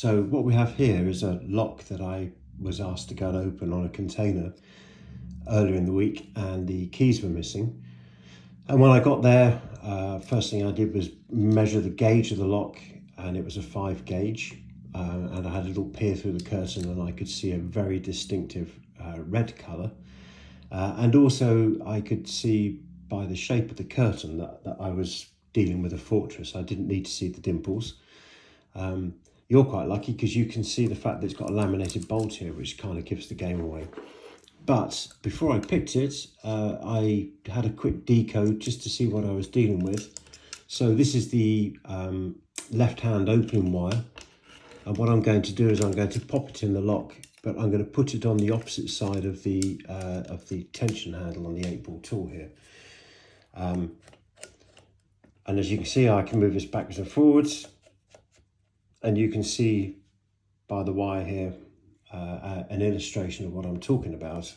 So what we have here is a lock that I was asked to go and open on a container earlier in the week, and the keys were missing. And when I got there, first thing I did was measure the gauge of the lock, and it was a 5 gauge. And I had a little peer through the curtain, and I could see a very distinctive red colour. And also I could see by the shape of the curtain that I was dealing with a fortress. I didn't need to see the dimples. You're quite lucky because you can see the fact that it's got a laminated bolt here, which kind of gives the game away. But before I picked it, I had a quick decode just to see what I was dealing with. So this is the left-hand opening wire. And what I'm going to do is I'm going to pop it in the lock, but I'm going to put it on the opposite side of the tension handle on the 8-ball tool here. And as you can see, I can move this backwards and forwards. And you can see by the wire here an illustration of what I'm talking about.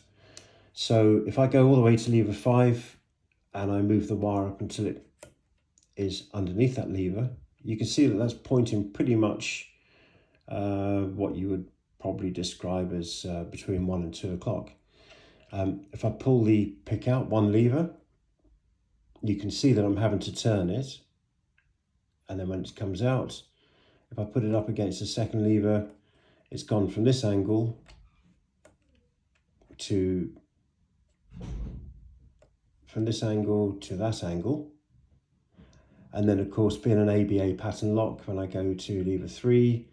So if I go all the way to lever 5 and I move the wire up until it is underneath that lever, you can see that that's pointing pretty much what you would probably describe as between 1 and 2 o'clock. If I pull the pick out one lever, you can see that I'm having to turn it, and then when it comes out, if I put it up against the second lever, it's gone from this angle to that angle. And then of course, being an ABA pattern lock, when I go to lever 3,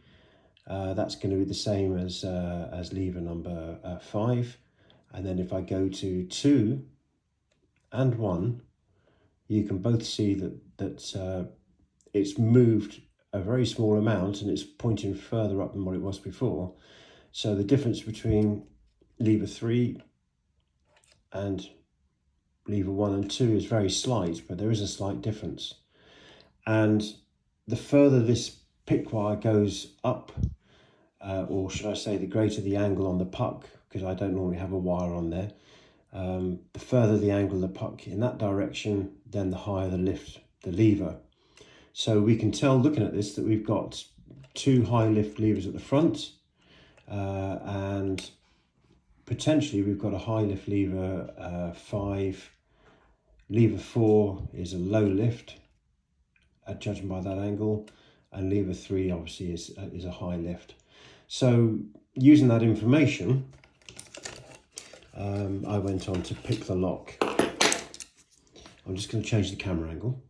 that's going to be the same as lever number 5. And then if I go to 2 and 1, you can both see that it's moved a very small amount, and it's pointing further up than what it was before. So the difference between lever 3 and lever 1 and 2 is very slight, but there is a slight difference. And the further this pick wire goes up, or should I say the greater the angle on the puck, because I don't normally have a wire on there, the further the angle of the puck in that direction, then the higher the lift the lever. So we can tell, looking at this, that we've got 2 high lift levers at the front, and potentially we've got a high lift lever 5. Lever 4 is a low lift, judging by that angle, and lever 3 obviously is a high lift. So using that information, I went on to pick the lock. I'm just going to change the camera angle.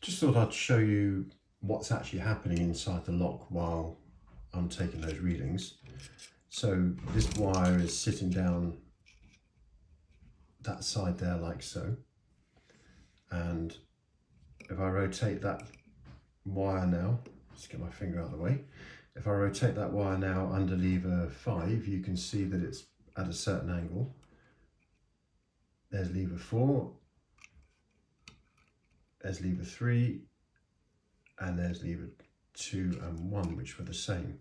Just thought I'd show you what's actually happening inside the lock while I'm taking those readings. So this wire is sitting down that side there like so. And if I rotate that wire now, just get my finger out of the way. If I rotate that wire now under lever 5, you can see that it's at a certain angle. There's lever 4. There's lever 3, and there's lever 2 and 1, which were the same.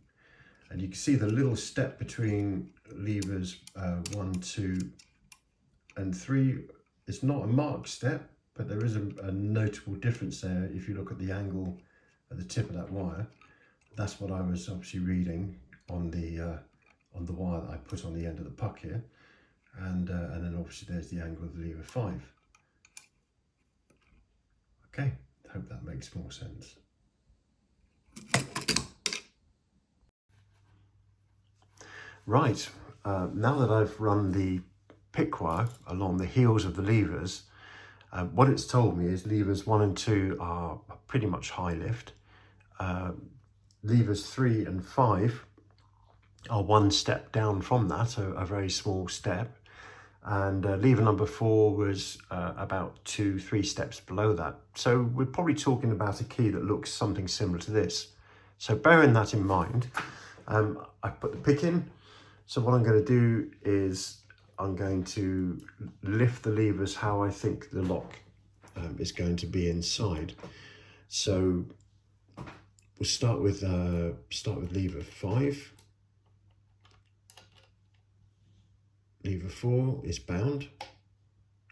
And you can see the little step between levers 1, 2 and 3. It's not a marked step, but there is a notable difference there if you look at the angle at the tip of that wire. That's what I was obviously reading on the wire that I put on the end of the puck here. And then obviously there's the angle of the lever 5. Okay, hope that makes more sense. Right, now that I've run the pick wire along the heels of the levers, what it's told me is levers 1 and 2 are pretty much high lift. Levers 3 and 5 are 1 step down from that, a very small step. And lever number 4 was about 2-3 steps below that. So we're probably talking about a key that looks something similar to this. So bearing that in mind, I put the pick in. So what I'm going to do is I'm going to lift the levers how I think the lock is going to be inside. So we'll start with lever 5. Lever 4 is bound.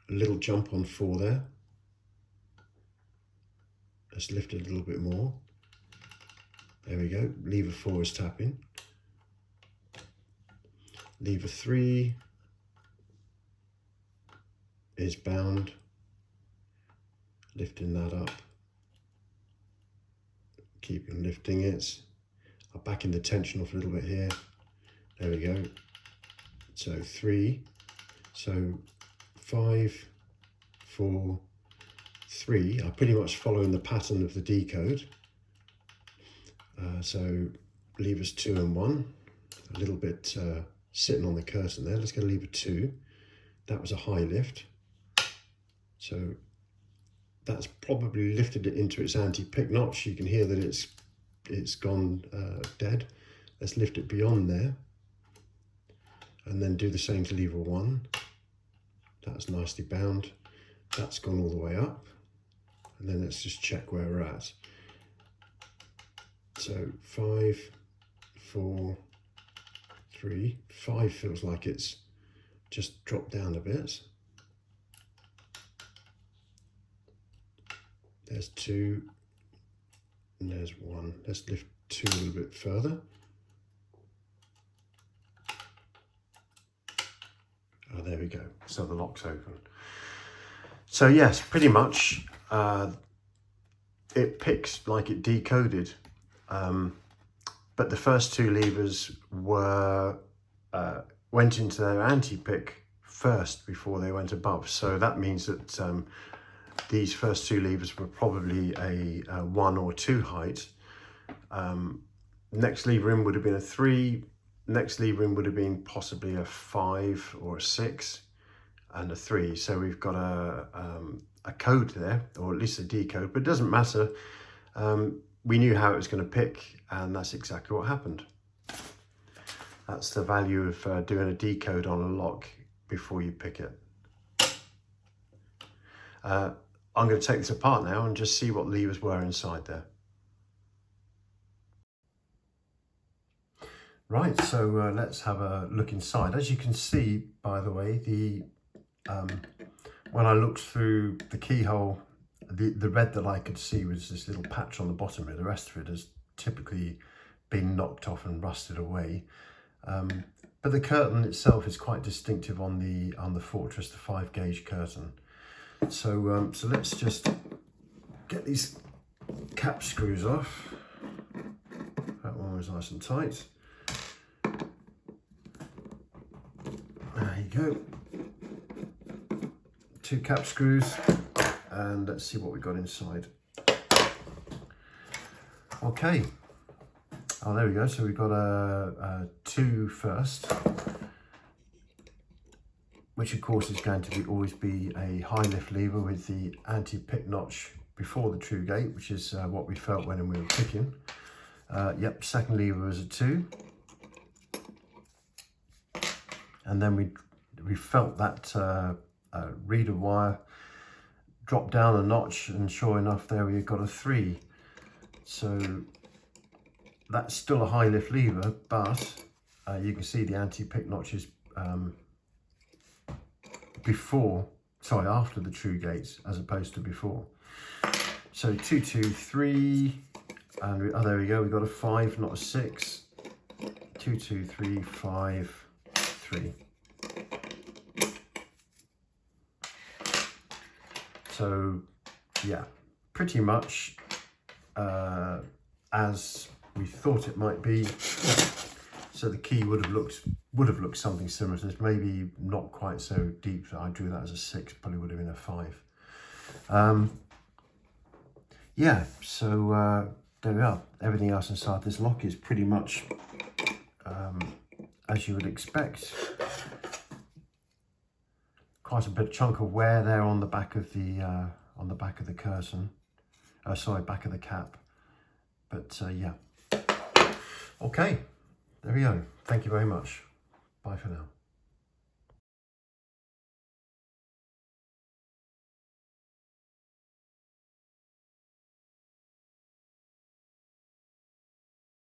A little jump on 4 there. Let's lift it a little bit more. There we go. Lever 4 is tapping. Lever 3 is bound. Lifting that up. Keeping lifting it. I'll back in the tension off a little bit here. There we go. So 3. So 5, 4, 3. I'm pretty much following the pattern of the decode. So levers 2 and 1. A little bit sitting on the curtain there. Let's go lever 2. That was a high lift. So that's probably lifted it into its anti-pick notch. You can hear that it's gone dead. Let's lift it beyond there. And then do the same to lever 1. That's nicely bound. That's gone all the way up. And then let's just check where we're at. So 5, 4, 3. 5 feels like it's just dropped down a bit. There's 2, and there's 1. Let's lift 2 a little bit further. Oh, there we go. So the lock's open. So yes, pretty much it picks like it decoded. But the first 2 levers went into their anti-pick first before they went above. So that means that these first 2 levers were probably a 1 or 2 height. Next lever in would have been a 3. Next lever in would have been possibly a 5 or a 6 and a 3. So we've got a code there, or at least a decode, but it doesn't matter. We knew how it was going to pick, and that's exactly what happened. That's the value of doing a decode on a lock before you pick it. I'm going to take this apart now and just see what levers were inside there. Right, so let's have a look inside. As you can see, by the way, when I looked through the keyhole, the red that I could see was this little patch on the bottom here. The rest of it has typically been knocked off and rusted away. But the curtain itself is quite distinctive on the Fortress, the 5-gauge curtain. So let's just get these cap screws off. That one was nice and tight. There you go. 2 cap screws, and let's see what we got inside. Okay. Oh, there we go. So we've got a 2 first, which of course is going to always be a high lift lever with the anti-pick notch before the true gate, which is what we felt when we were picking. Yep, second lever was a 2. And then we felt that reader wire drop down a notch, and sure enough, there we got a 3. So that's still a high lift lever, but you can see the anti-pick notches after the true gates as opposed to before. So 2, 2, 3, and there we go. We got a 5, not a 6. 2, 2, 3, 5, 3. So yeah, pretty much as we thought it might be. So the key would have looked something similar to this, maybe not quite so deep. I drew that as a 6, probably would have been a 5. Yeah, so there we are. Everything else inside this lock is pretty much as you would expect. Quite a bit chunk of wear there on the back of the curtain. Sorry, back of the cap. But yeah. Okay, there we go. Thank you very much. Bye for now.